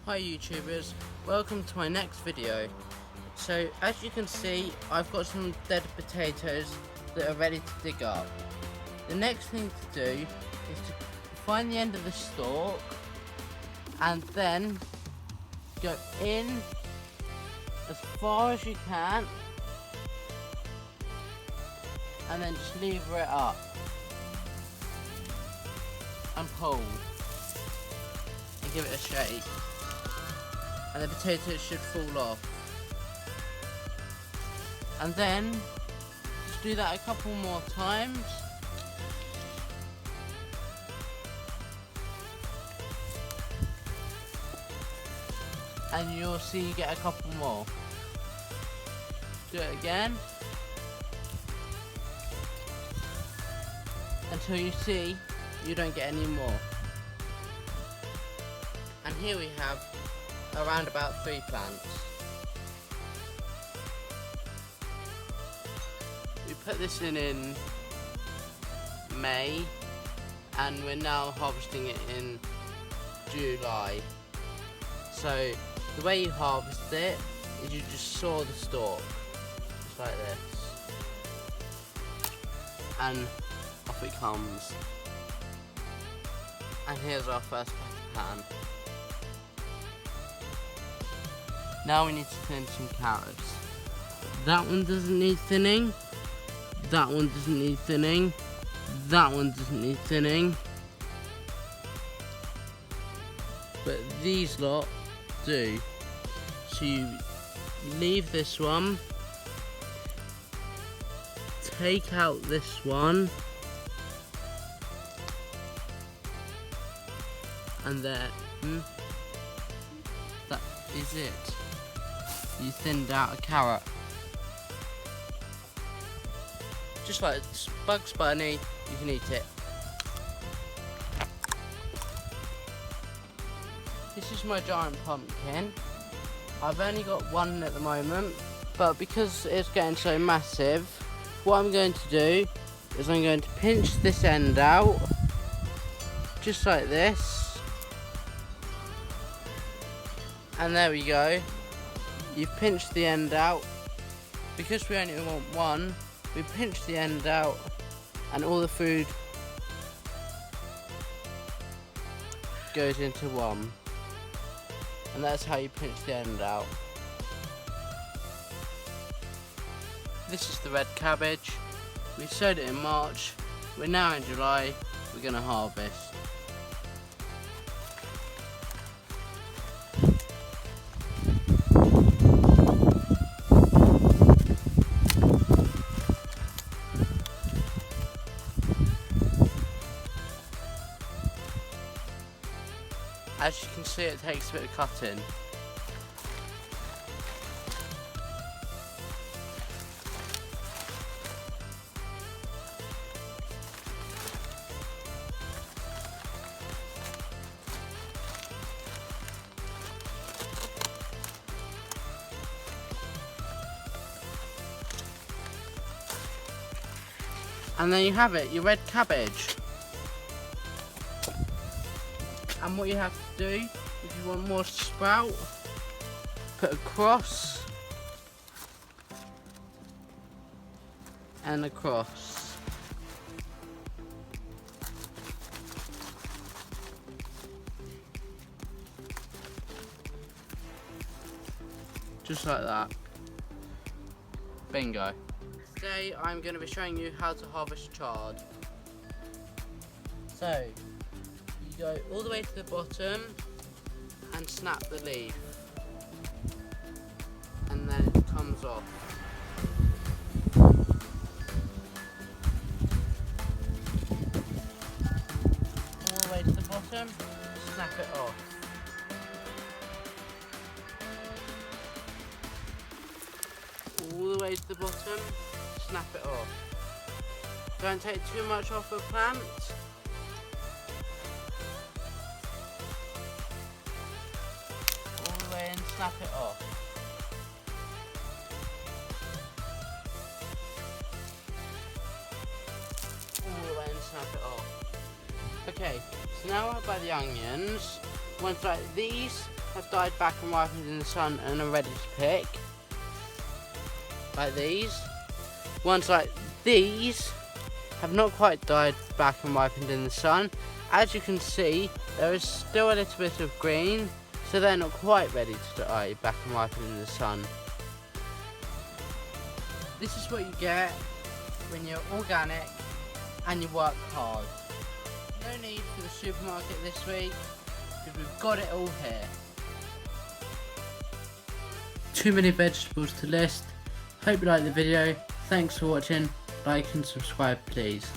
Hi YouTubers, welcome to my next video. So as you can see, I've got some dead potatoes that are ready to dig up. The next thing to do is to find the end of the stalk and then go in as far as you can and then just lever it up and pull and give it a shake. And the potatoes should fall off. And then just do that a couple more times. And you'll see you get a couple more. Do it again. Until you see you don't get any more. And here we have around about 3 plants. We put this in May and we're now harvesting it in July. So the way you harvest it is you just saw the stalk, just like this, and off it comes. And here's our first pan. Now we need to thin some carrots. That one doesn't need thinning. That one doesn't need thinning. That one doesn't need thinning. But these lot do. So you leave this one. Take out this one. And then that is it. You thinned out a carrot. Just like Bugs Bunny, you can eat it. This is my giant pumpkin. I've only got one at the moment, but because it's getting so massive, what I'm going to do is I'm going to pinch this end out, just like this. And there we go. You've pinched the end out. Because we only want one, we pinch the end out and all the food goes into one. And that's how you pinch the end out. This is the red cabbage. We sowed it in March. We're now in July. We're going to harvest. As you can see, it takes a bit of cutting. And there you have it, your red cabbage. And what you have to do, if you want more to sprout, put a cross and a cross. Just like that. Bingo. Today I'm going to be showing you how to harvest chard. So, you go all the way to the bottom and snap the leaf, and then it comes off. All the way to the bottom, snap it off. All the way to the bottom, snap it off. Don't take too much off the plant. And snap it off. All the way and snap it off. Okay, so now I'll buy the onions. Ones like these have died back and ripened in the sun and are ready to pick. Like these. Ones like these have not quite died back and ripened in the sun. As you can see, there is still a little bit of green, so they're not quite ready to die back and ripen in the sun. This is what you get when you're organic and you work hard. No need for the supermarket this week, because we've got it all here. Too many vegetables to list. Hope you liked the video. Thanks for watching. Like and subscribe please.